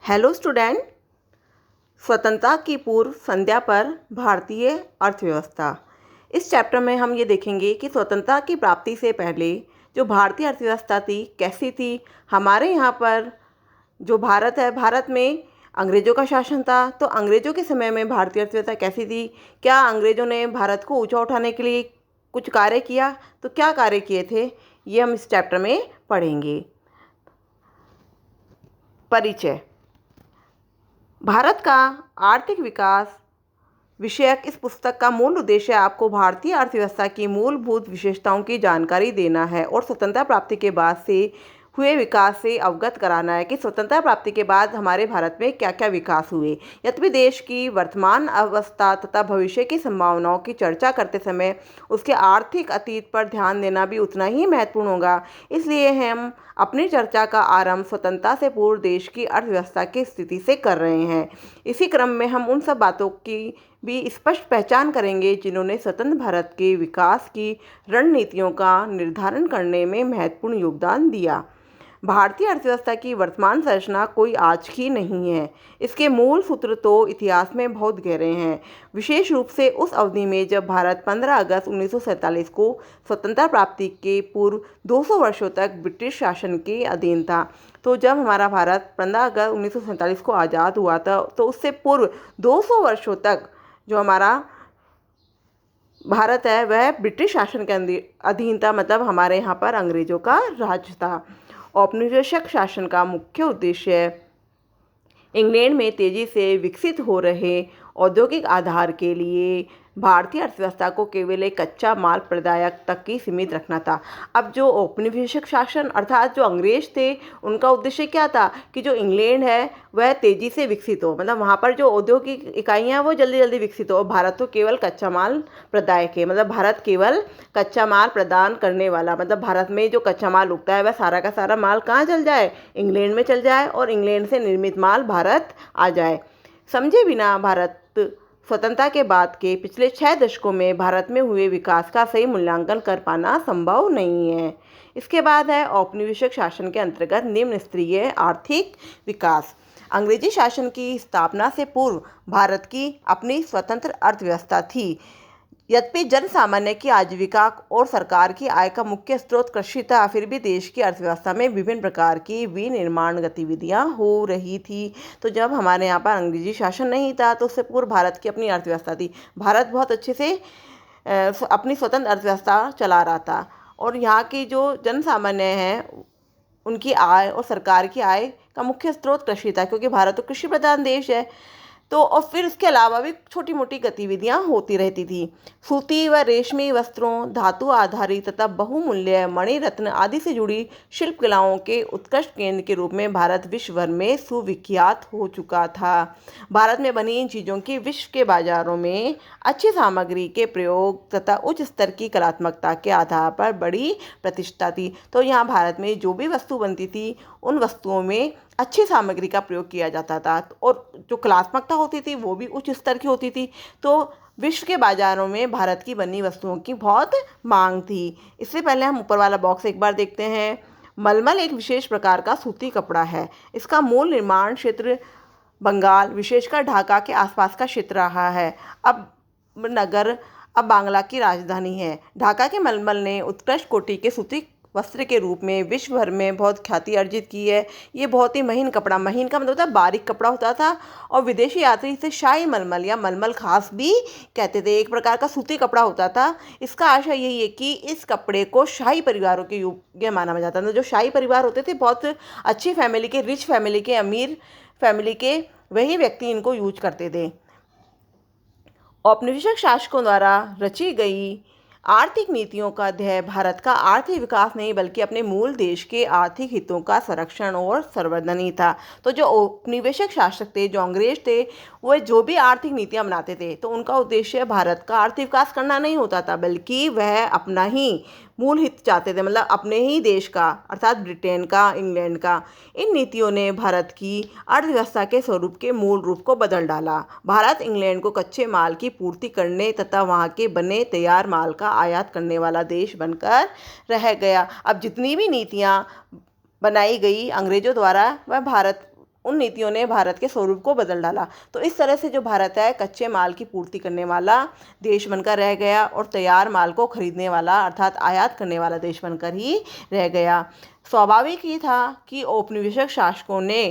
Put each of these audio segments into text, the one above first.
Hello student. स्वतंत्रता की पूर्व संध्या पर भारतीय अर्थव्यवस्था। इस चैप्टर में हम ये देखेंगे कि स्वतंत्रता की प्राप्ति से पहले जो भारतीय अर्थव्यवस्था थी कैसी थी। हमारे यहाँ पर जो भारत है, भारत में अंग्रेज़ों का शासन था, तो अंग्रेज़ों के समय में भारतीय अर्थव्यवस्था कैसी थी। क्या अंग्रेज़ों ने भारत को ऊंचा उठाने के लिए कुछ कार्य किया, तो क्या कार्य किए थे, ये हम इस चैप्टर में पढ़ेंगे। परिचय। भारत का आर्थिक विकास विषयक इस पुस्तक का मूल उद्देश्य आपको भारतीय अर्थव्यवस्था की मूलभूत विशेषताओं की जानकारी देना है और स्वतंत्रता प्राप्ति के बाद से हुए विकास से अवगत कराना है कि स्वतंत्रता प्राप्ति के बाद हमारे भारत में क्या क्या विकास हुए। यद्यपि देश की वर्तमान अवस्था तथा भविष्य की संभावनाओं की चर्चा करते समय उसके आर्थिक अतीत पर ध्यान देना भी उतना ही महत्वपूर्ण होगा। इसलिए हम अपनी चर्चा का आरंभ स्वतंत्रता से पूर्व देश की अर्थव्यवस्था की स्थिति से कर रहे हैं। इसी क्रम में हम उन सब बातों की भी स्पष्ट पहचान करेंगे जिन्होंने स्वतंत्र भारत के विकास की रणनीतियों का निर्धारण करने में महत्वपूर्ण योगदान दिया। भारतीय अर्थव्यवस्था की वर्तमान संरचना कोई आज की नहीं है। इसके मूल सूत्र तो इतिहास में बहुत गहरे हैं, विशेष रूप से उस अवधि में जब भारत 15 अगस्त 1947 को स्वतंत्रता प्राप्ति के पूर्व 200 वर्षों तक ब्रिटिश शासन के अधीन था। तो जब हमारा भारत 15 अगस्त 1947 को आज़ाद हुआ था, तो उससे पूर्व 200 वर्षों तक जो हमारा भारत है वह ब्रिटिश शासन के अधीन था। मतलब हमारे यहाँ पर अंग्रेज़ों का राज था। औपनिवेशिक शासन का मुख्य उद्देश्य इंग्लैंड में तेजी से विकसित हो रहे औद्योगिक आधार के लिए भारतीय अर्थव्यवस्था को केवल एक कच्चा माल प्रदायक तक ही सीमित रखना था। अब जो औपनिवेशिक शासन अर्थात जो अंग्रेज थे, उनका उद्देश्य क्या था कि जो इंग्लैंड है वह तेज़ी से विकसित हो, मतलब वहाँ पर जो औद्योगिक इकाइयाँ वो जल्दी जल्दी विकसित हो। भारत तो केवल कच्चा माल प्रदायक है, मतलब भारत केवल कच्चा माल प्रदान करने वाला, मतलब भारत में जो कच्चा माल उगता है वह सारा का सारा माल कहाँ चल जाए, इंग्लैंड में चल जाए और इंग्लैंड से निर्मित माल भारत आ जाए। समझे बिना भारत स्वतंत्रता के बाद के पिछले 6 दशकों में भारत में हुए विकास का सही मूल्यांकन कर पाना संभव नहीं है। इसके बाद है औपनिवेशिक शासन के अंतर्गत निम्न स्तरीय आर्थिक विकास। अंग्रेजी शासन की स्थापना से पूर्व भारत की अपनी स्वतंत्र अर्थव्यवस्था थी। यद्यपि जन सामान्य की आजीविका और सरकार की आय का मुख्य स्रोत कृषि था, फिर भी देश की अर्थव्यवस्था में विभिन्न प्रकार की विनिर्माण गतिविधियां हो रही थी। तो जब हमारे यहाँ पर अंग्रेजी शासन नहीं था, तो उससे पूर्व भारत की अपनी अर्थव्यवस्था थी। भारत बहुत अच्छे से अपनी स्वतंत्र अर्थव्यवस्था चला रहा था और यहाँ की जो जन सामान्य हैं उनकी आय और सरकार की आय का मुख्य स्रोत कृषि था, क्योंकि भारत तो कृषि प्रधान देश है। तो और फिर इसके अलावा भी छोटी मोटी गतिविधियां होती रहती थी। सूती व रेशमी वस्त्रों, धातु आधारित तथा बहुमूल्य मणिरत्न आदि से जुड़ी शिल्प कलाओं के उत्कृष्ट केंद्र के रूप में भारत विश्व भर में सुविख्यात हो चुका था। भारत में बनी इन चीज़ों की विश्व के बाजारों में अच्छी सामग्री के प्रयोग तथा उच्च स्तर की कलात्मकता के आधार पर बड़ी प्रतिष्ठा थी। तो यहाँ भारत में जो भी वस्तु बनती थी उन वस्तुओं में अच्छी सामग्री का प्रयोग किया जाता था और जो कलात्मकता होती थी वो भी उच्च स्तर की होती थी। तो विश्व के बाज़ारों में भारत की बनी वस्तुओं की बहुत मांग थी। इससे पहले हम ऊपर वाला बॉक्स एक बार देखते हैं। मलमल एक विशेष प्रकार का सूती कपड़ा है। इसका मूल निर्माण क्षेत्र बंगाल, विशेषकर ढाका के आसपास का क्षेत्र रहा है। अब बांग्ला की राजधानी है। ढाका के मलमल ने उत्कृष्ट कोटि के सूती वस्त्र के रूप में विश्व भर में बहुत ख्याति अर्जित की है। ये बहुत ही महीन कपड़ा, महीन का मतलब होता है बारीक कपड़ा होता था, और विदेशी यात्री इसे शाही मलमल या मलमल खास भी कहते थे। एक प्रकार का सूती कपड़ा होता था। इसका आशय यही है कि इस कपड़े को शाही परिवारों के योग्य माना जाता था। जो शाही परिवार होते थे, बहुत अच्छी फैमिली के, रिच फैमिली के, अमीर फैमिली के, वही व्यक्ति इनको यूज करते थे। औपनिवेशिक शासकों द्वारा रची गई आर्थिक नीतियों का ध्येय भारत का आर्थिक विकास नहीं बल्कि अपने मूल देश के आर्थिक हितों का संरक्षण और संवर्धन ही था। तो जो औपनिवेशिक शासक थे, जो अंग्रेज थे, वो जो भी आर्थिक नीतियां बनाते थे तो उनका उद्देश्य भारत का आर्थिक विकास करना नहीं होता था, बल्कि वह अपना ही मूल हित चाहते थे, मतलब अपने ही देश का अर्थात ब्रिटेन का, इंग्लैंड का। इन नीतियों ने भारत की अर्थव्यवस्था के स्वरूप के मूल रूप को बदल डाला। भारत इंग्लैंड को कच्चे माल की पूर्ति करने तथा वहाँ के बने तैयार माल का आयात करने वाला देश बनकर रह गया। अब जितनी भी नीतियाँ बनाई गई अंग्रेजों द्वारा वह भारत उन नीतियों ने भारत के स्वरूप को बदल डाला। तो इस तरह से जो भारत है कच्चे माल की पूर्ति करने वाला देश बनकर रह गया और तैयार माल को खरीदने वाला अर्थात आयात करने वाला देश बनकर ही रह गया। स्वाभाविक ही था कि औपनिवेशिक शासकों ने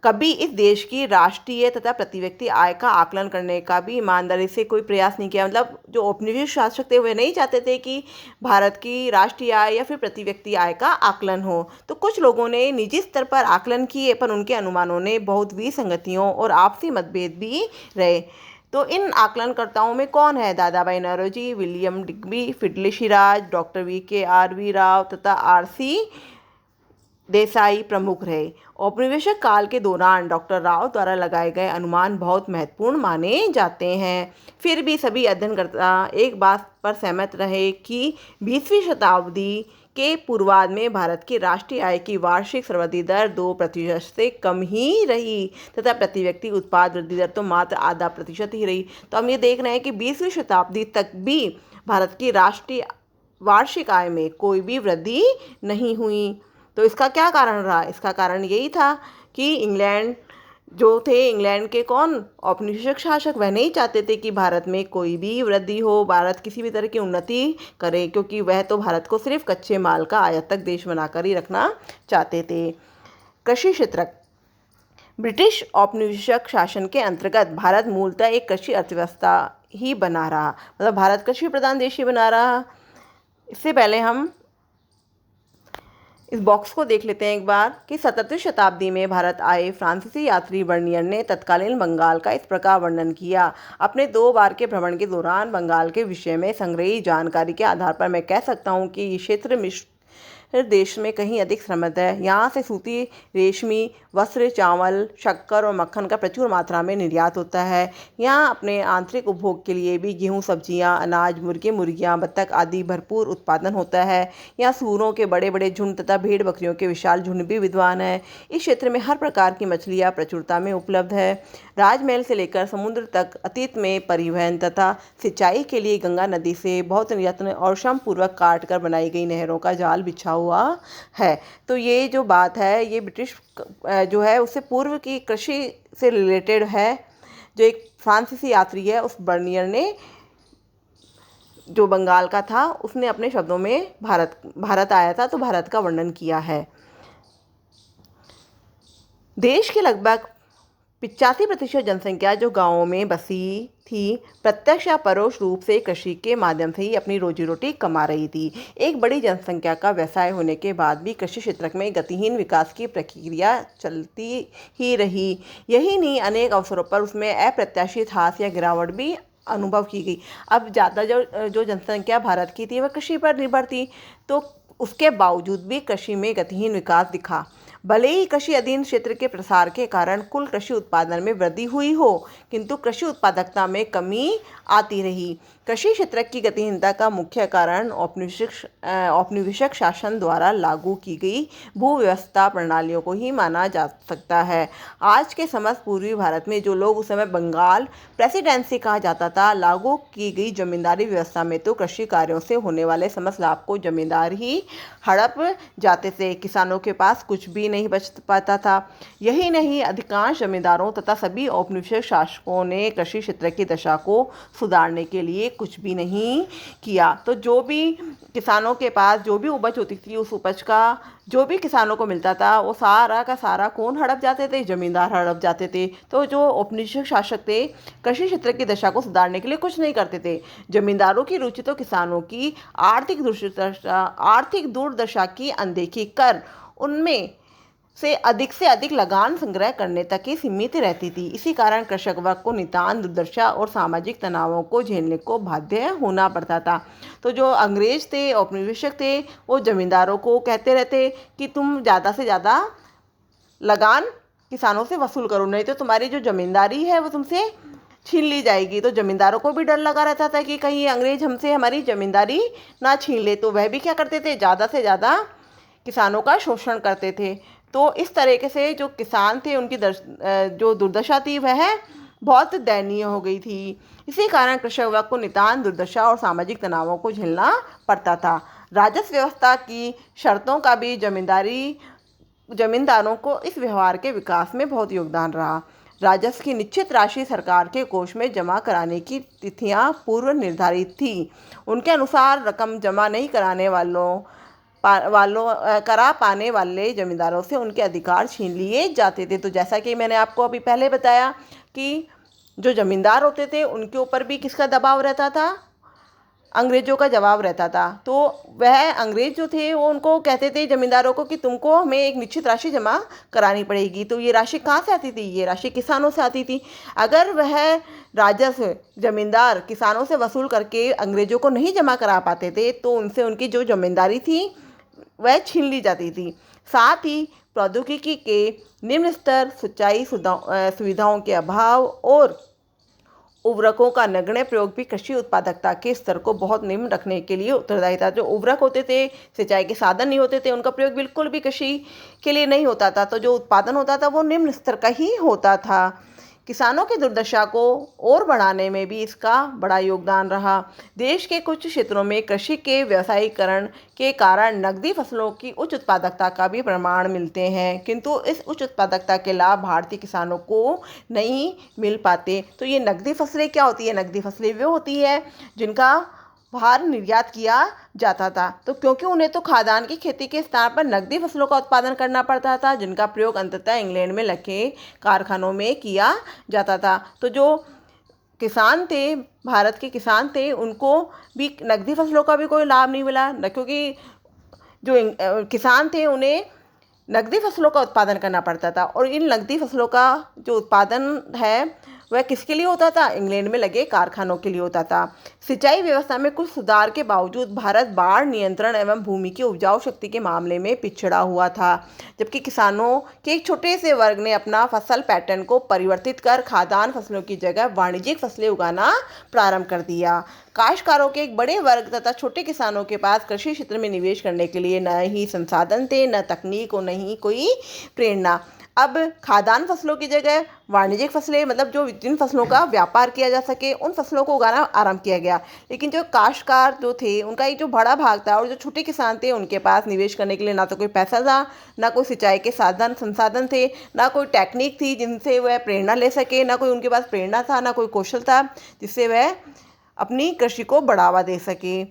कभी इस देश की राष्ट्रीय तथा प्रति व्यक्ति आय का आकलन करने का भी ईमानदारी से कोई प्रयास नहीं किया। मतलब जो औपनिवेशिक शासक थे वे नहीं चाहते थे कि भारत की राष्ट्रीय आय या फिर प्रति व्यक्ति आय का आकलन हो। तो कुछ लोगों ने निजी स्तर पर आकलन किए पर उनके अनुमानों ने बहुत विसंगतियों और आपसी मतभेद भी रहे। तो इन आकलनकर्ताओं में कौन है? Dadabhai Naoroji, William Digby, Findlay Shirras, doctor VKRV Rao तथा RC देसाई प्रमुख रहे। औपनिवेशिक काल के दौरान डॉक्टर राव द्वारा लगाए गए अनुमान बहुत महत्वपूर्ण माने जाते हैं। फिर भी सभी अध्ययनकर्ता एक बात पर सहमत रहे कि 20वीं शताब्दी के पूर्वार्ध में भारत की राष्ट्रीय आय की वार्षिक सर्ववृद्धि दर 2% से कम ही रही तथा प्रति व्यक्ति उत्पाद वृद्धि दर तो मात्र आधा प्रतिशत ही रही। तो हम ये देख रहे हैं कि 20वीं शताब्दी तक भी भारत की राष्ट्रीय वार्षिक आय में कोई भी वृद्धि नहीं हुई। तो इसका क्या कारण रहा? इसका कारण यही था कि इंग्लैंड इंग्लैंड के कौन औपनिवेशिक शासक वह नहीं चाहते थे कि भारत में कोई भी वृद्धि हो, भारत किसी भी तरह की उन्नति करे, क्योंकि वह तो भारत को सिर्फ कच्चे माल का आयातक देश बनाकर ही रखना चाहते थे। कृषि क्षेत्र ब्रिटिश औपनिवेशिक शासन के अंतर्गत भारत मूलतः एक कृषि अर्थव्यवस्था ही बना रहा। मतलब भारत कृषि प्रधान देश ही बना रहा। इससे पहले हम इस बॉक्स को देख लेते हैं एक बार कि 17वीं शताब्दी में भारत आए फ्रांसीसी यात्री बर्नियर ने तत्कालीन बंगाल का इस प्रकार वर्णन किया। अपने 2 बार के भ्रमण के दौरान बंगाल के विषय में संग्रही जानकारी के आधार पर मैं कह सकता हूँ कि ये क्षेत्र मिश्र देश में कहीं अधिक समृद्ध है। यहाँ से सूती, रेशमी वस्त्र, चावल, शक्कर और मक्खन का प्रचुर मात्रा में निर्यात होता है। यहाँ अपने आंतरिक उपभोग के लिए भी गेहूँ, सब्जियाँ, अनाज, मुर्गे, मुर्गियाँ, बत्तख आदि भरपूर उत्पादन होता है। यहाँ सूरों के बड़े बड़े झुंड तथा भेड़ बकरियों के विशाल झुंड भी विद्वान है। इस क्षेत्र में हर प्रकार की मछलियाँ प्रचुरता में उपलब्ध है। राजमहल से लेकर समुद्र तक अतीत में परिवहन तथा सिंचाई के लिए गंगा नदी से बहुत यत्न और श्रमपूर्वक काट कर बनाई गई नहरों का जाल बिछा हुआ है। तो ये जो बात है ये ब्रिटिश जो है उससे पूर्व की कृषि से रिलेटेड है। जो एक फ्रांसीसी यात्री है उस बर्नियर ने जो बंगाल का था उसने अपने शब्दों में भारत आया था तो भारत का वर्णन किया है। देश के लगभग 85% जनसंख्या जो गांवों में बसी थी प्रत्यक्ष या परोक्ष रूप से कृषि के माध्यम से ही अपनी रोजी रोटी कमा रही थी। एक बड़ी जनसंख्या का व्यवसाय होने के बाद भी कृषि क्षेत्र में गतिहीन विकास की प्रक्रिया चलती ही रही। यही नहीं, अनेक अवसरों पर उसमें अप्रत्याशित ह्रास या गिरावट भी अनुभव की गई। अब ज़्यादा जो जनसंख्या भारत की थी वह कृषि पर निर्भर थी, तो उसके बावजूद भी कृषि में गतिहीन विकास दिखा। भले ही कृषि अधीन क्षेत्र के प्रसार के कारण कुल कृषि उत्पादन में वृद्धि हुई हो, किंतु कृषि उत्पादकता में कमी आती रही। कृषि क्षेत्र की गतिहीनता का मुख्य कारण औपनिवेशिक शासन द्वारा लागू की गई भूव्यवस्था प्रणालियों को ही माना जा सकता है। आज के समस्त पूर्वी भारत में जो लोग उस समय बंगाल प्रेसिडेंसी कहा जाता था, लागू की गई जमींदारी व्यवस्था में तो कृषि कार्यों से होने वाले समस्त लाभ को जमींदार ही हड़प जाते थे। किसानों के पास कुछ भी नहीं बच पाता था। यही नहीं, अधिकांश जमींदारों तथा सभी औपनिवेशिक शासकों ने कृषि क्षेत्र की दशा को सुधारने के लिए कुछ भी नहीं किया। तो जो भी किसानों के पास जो भी उपज होती थी उस उपज का जो भी किसानों को मिलता था वो सारा का सारा कौन हड़प जाते थे? जमींदार हड़प जाते थे। तो जो औपनिवेशिक शासक थे कृषि क्षेत्र की दशा को सुधारने के लिए कुछ नहीं करते थे। जमींदारों की रुचि तो किसानों की आर्थिक दुर्दशा की अनदेखी कर उनमें से अधिक लगान संग्रह करने तक ही सीमित रहती थी। इसी कारण कृषक वर्ग को नितांत दुर्दशा और सामाजिक तनावों को झेलने को बाध्य होना पड़ता था। तो जो अंग्रेज थे, औपनिवेशिक थे, वो जमींदारों को कहते रहते कि तुम ज़्यादा से ज़्यादा लगान किसानों से वसूल करो, नहीं तो तुम्हारी जो जमींदारी है वो तुमसे छीन ली जाएगी। तो जमींदारों को भी डर लगा रहता था कि कहीं अंग्रेज हमसे हमारी जमींदारी ना छीन ले। तो वह भी क्या करते थे? ज़्यादा से ज़्यादा किसानों का शोषण करते थे। तो इस तरीके से जो किसान थे उनकी जो दुर्दशा थी वह बहुत दयनीय हो गई थी। इसी कारण कृषक वर्ग को नितांत दुर्दशा और सामाजिक तनावों को झेलना पड़ता था। राजस्व व्यवस्था की शर्तों का भी जमींदारी जमींदारों को इस व्यवहार के विकास में बहुत योगदान रहा। राजस्व की निश्चित राशि सरकार के कोष में जमा कराने की तिथियां पूर्व निर्धारित थी। उनके अनुसार रकम जमा नहीं कराने करा पाने वाले जमींदारों से उनके अधिकार छीन लिए जाते थे। तो जैसा कि मैंने आपको अभी पहले बताया कि जो जमींदार होते थे उनके ऊपर भी किसका दबाव रहता था, अंग्रेजों का जवाब रहता था। तो वह अंग्रेज जो थे वो उनको कहते थे जमींदारों को कि तुमको हमें एक निश्चित राशि जमा करानी पड़ेगी। तो ये राशि कहाँ से आती थी? ये राशि किसानों से आती थी। अगर वह राजस्व जमींदार किसानों से वसूल करके अंग्रेजों को नहीं जमा करा पाते थे तो उनसे उनकी जो जमींदारी थी वह छीन ली जाती थी। साथ ही प्रौद्योगिकी के निम्न स्तर, सिंचाई सुविधाओं के अभाव और उर्वरकों का नगण्य प्रयोग भी कृषि उत्पादकता के स्तर को बहुत निम्न रखने के लिए उत्तरदायी था। जो उर्वरक होते थे, सिंचाई के साधन नहीं होते थे, उनका प्रयोग बिल्कुल भी कृषि के लिए नहीं होता था। तो जो उत्पादन होता था वो निम्न स्तर का ही होता था। किसानों की दुर्दशा को और बढ़ाने में भी इसका बड़ा योगदान रहा। देश के कुछ क्षेत्रों में कृषि के व्यावसायीकरण के कारण नकदी फसलों की उच्च उत्पादकता का भी प्रमाण मिलते हैं, किंतु इस उच्च उत्पादकता के लाभ भारतीय किसानों को नहीं मिल पाते। तो ये नकदी फसलें क्या होती है? नकदी फसलें वो होती है जिनका बाहर निर्यात किया जाता था। तो क्योंकि उन्हें तो खाद्यान्न की खेती के स्थान पर नकदी फसलों का उत्पादन करना पड़ता था, जिनका प्रयोग अंततः इंग्लैंड में लगे कारखानों में किया जाता था। तो जो किसान थे, भारत के किसान थे, उनको भी नकदी फसलों का भी कोई लाभ नहीं मिला न, क्योंकि जो किसान थे उन्हें नकदी फसलों का उत्पादन करना पड़ता था। और इन नकदी फसलों का जो उत्पादन है वह किसके लिए होता था? इंग्लैंड में लगे कारखानों के लिए होता था। सिंचाई व्यवस्था में कुछ सुधार के बावजूद भारत बाढ़ नियंत्रण एवं भूमि की उपजाऊ शक्ति के मामले में पिछड़ा हुआ था, जबकि किसानों के एक छोटे से वर्ग ने अपना फसल पैटर्न को परिवर्तित कर खाद्यान्न फसलों की जगह वाणिज्यिक फसलें उगाना प्रारंभ कर दिया। काश्तकारों के एक बड़े वर्ग तथा छोटे किसानों के पास कृषि क्षेत्र में निवेश करने के लिए न ही संसाधन थे, न तकनीक और न ही कोई प्रेरणा। अब खाद्यान्न फसलों की जगह वाणिज्यिक फसलें, मतलब जो जिन फसलों का व्यापार किया जा सके, उन फसलों को उगाना आरंभ किया गया। लेकिन जो काश्तकार जो थे उनका एक जो बड़ा भाग था और जो छोटे किसान थे उनके पास निवेश करने के लिए ना तो कोई पैसा था, ना कोई सिंचाई के संसाधन थे, ना कोई टेक्निक थी जिनसे वह प्रेरणा ले सके, ना कोई उनके पास प्रेरणा था, ना कोई कौशल था जिससे वह अपनी कृषि को बढ़ावा दे सके।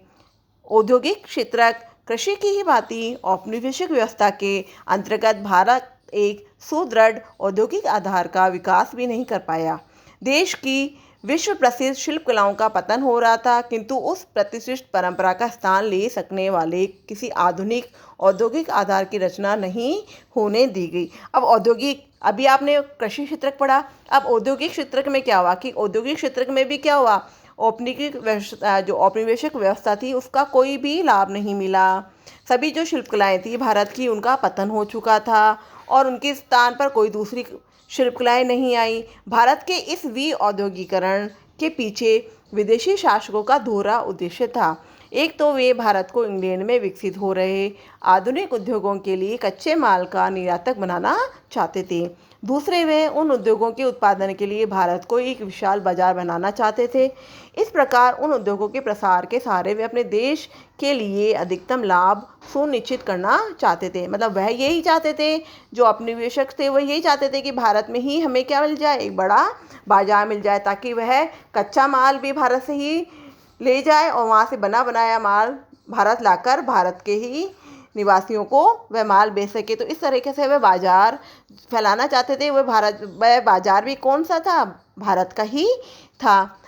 औद्योगिक क्षेत्र कृषि की ही भांति औपनिवेशिक व्यवस्था के अंतर्गत भारत एक सुदृढ़ औद्योगिक आधार का विकास भी नहीं कर पाया। देश की विश्व प्रसिद्ध शिल्प कलाओं का पतन हो रहा था, किंतु उस प्रतिष्ठित परंपरा का स्थान ले सकने वाले किसी आधुनिक औद्योगिक आधार की रचना नहीं होने दी गई। अब औद्योगिक, अभी आपने कृषि क्षेत्र पढ़ा, अब औद्योगिक क्षेत्र में क्या हुआ कि औद्योगिक क्षेत्र में भी क्या हुआ, औपनिवेशिक व्यवस्था, जो औपनिवेशिक व्यवस्था थी उसका कोई भी लाभ नहीं मिला। सभी जो शिल्पकलाएं थी भारत की उनका पतन हो चुका था और उनके स्थान पर कोई दूसरी शिल्पकलाएं नहीं आई। भारत के इस औद्योगिकरण के पीछे विदेशी शासकों का दोहरा उद्देश्य था। एक तो वे भारत को इंग्लैंड में विकसित हो रहे आधुनिक उद्योगों के लिए कच्चे माल का निर्यातक बनाना चाहते थे, दूसरे वे उन उद्योगों के उत्पादन के लिए भारत को एक विशाल बाजार बनाना चाहते थे। इस प्रकार उन उद्योगों के प्रसार के सहारे वे अपने देश के लिए अधिकतम लाभ सुनिश्चित करना चाहते थे। मतलब वह यही चाहते थे, जो उपनिवेशक थे वह यही चाहते थे कि भारत में ही हमें क्या मिल जाए, एक बड़ा बाजार मिल जाए, ताकि वह कच्चा माल भी भारत से ही ले जाए और वहाँ से बना बनाया माल भारत लाकर भारत के ही निवासियों को वह माल बेच सके। तो इस तरीके से वह बाजार फैलाना चाहते थे। वह बाजार भी कौन सा था? भारत का ही था।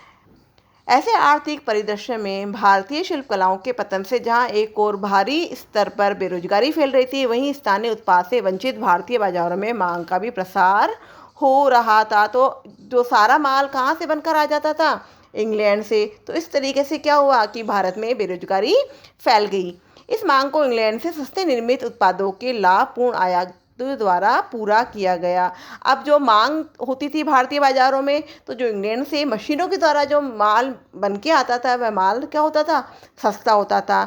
ऐसे आर्थिक परिदृश्य में भारतीय शिल्प कलाओं के पतन से जहां एक और भारी स्तर पर बेरोजगारी फैल रही थी, वहीं स्थानीय उत्पाद से वंचित भारतीय बाजारों में मांग का भी प्रसार हो रहा था। तो जो सारा माल कहाँ से बनकर आ जाता था? इंग्लैंड से। तो इस तरीके से क्या हुआ कि भारत में बेरोजगारी फैल गई। इस मांग को इंग्लैंड से सस्ते निर्मित उत्पादों के लाभपूर्ण आयात द्वारा पूरा किया गया। अब जो मांग होती थी भारतीय बाजारों में, तो जो इंग्लैंड से मशीनों के द्वारा जो माल बन के आता था वह माल क्या होता था? सस्ता होता था।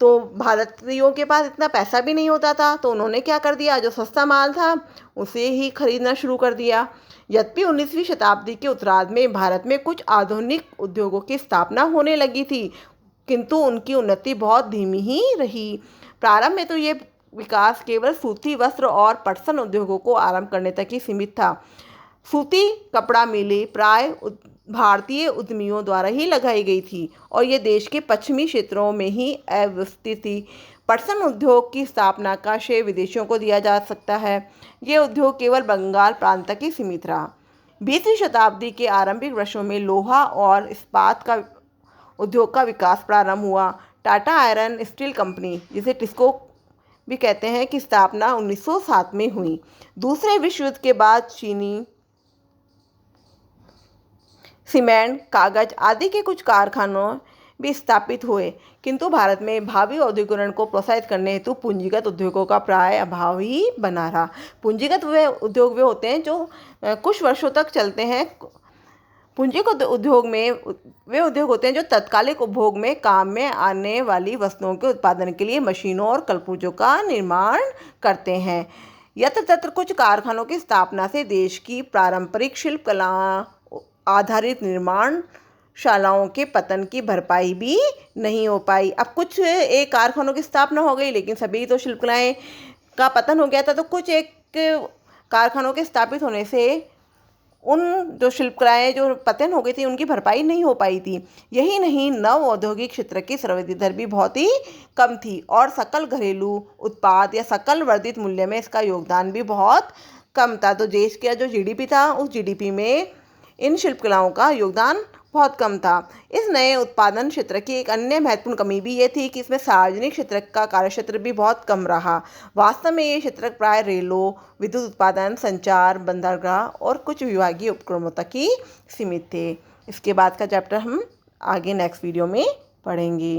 तो भारतीयों के पास इतना पैसा भी नहीं होता था, तो उन्होंने क्या कर दिया, जो सस्ता माल था उसे ही खरीदना शुरू कर दिया। यद्यपि 19वीं शताब्दी के उत्तरार्ध में भारत में कुछ आधुनिक उद्योगों की स्थापना होने लगी थी, किंतु उनकी उन्नति बहुत धीमी ही रही। प्रारंभ में तो ये विकास केवल सूती वस्त्र और पटसन उद्योगों को आरंभ करने तक ही सीमित था। सूती कपड़ा मिलें प्राय भारतीय उद्यमियों द्वारा ही लगाई गई थी और ये देश के पश्चिमी क्षेत्रों में ही अवस्थित थी। पटसन उद्योग की स्थापना का श्रेय विदेशियों को दिया जा सकता है। ये उद्योग केवल बंगाल प्रांत तक ही सीमित रहा। 20वीं शताब्दी के आरंभिक वर्षों में लोहा और इस्पात का उद्योग का विकास प्रारंभ हुआ। टाटा आयरन स्टील कंपनी, जिसे टिस्को भी कहते हैं, की स्थापना 1907 में हुई। दूसरे विश्व युद्ध के बाद चीनी सीमेंट, कागज आदि के कुछ कारखानों भी स्थापित हुए, किंतु भारत में भावी औद्योगिकरण को प्रोत्साहित करने हेतु पूंजीगत उद्योगों का प्राय अभाव ही बना रहा। पूंजीगत वे उद्योग वे होते हैं जो कुछ वर्षों तक चलते हैं। पूंजीगत उद्योग में वे उद्योग होते हैं जो तत्कालिक उपभोग में काम में आने वाली वस्तुओं के उत्पादन के लिए मशीनों और कलपुर्जों का निर्माण करते हैं। यत्र तत्र कुछ कारखानों की स्थापना से देश की पारंपरिक शिल्प कला आधारित निर्माण शालाओं के पतन की भरपाई भी नहीं हो पाई। अब कुछ एक कारखानों की स्थापना हो गई, लेकिन सभी तो शिल्पकलाएं का पतन हो गया था, तो कुछ एक कारखानों के स्थापित होने से उन जो शिल्पकलाएं जो पतन हो गई थी उनकी भरपाई नहीं हो पाई थी। यही नहीं, नव औद्योगिक क्षेत्र की प्रवृद्धि दर भी बहुत ही कम थी और सकल घरेलू उत्पाद या सकल वर्धित मूल्य में इसका योगदान भी बहुत कम था। तो देश का जो जीडीपी था, उस जीडीपी में इन शिल्पकलाओं का योगदान बहुत कम था। इस नए उत्पादन क्षेत्र की एक अन्य महत्वपूर्ण कमी भी ये थी कि इसमें सार्वजनिक क्षेत्र का कार्यक्षेत्र भी बहुत कम रहा। वास्तव में ये क्षेत्र प्राय रेलों, विद्युत उत्पादन, संचार, बंदरगाह और कुछ विभागीय उपक्रमों तक ही सीमित थे। इसके बाद का चैप्टर हम आगे नेक्स्ट वीडियो में पढ़ेंगे।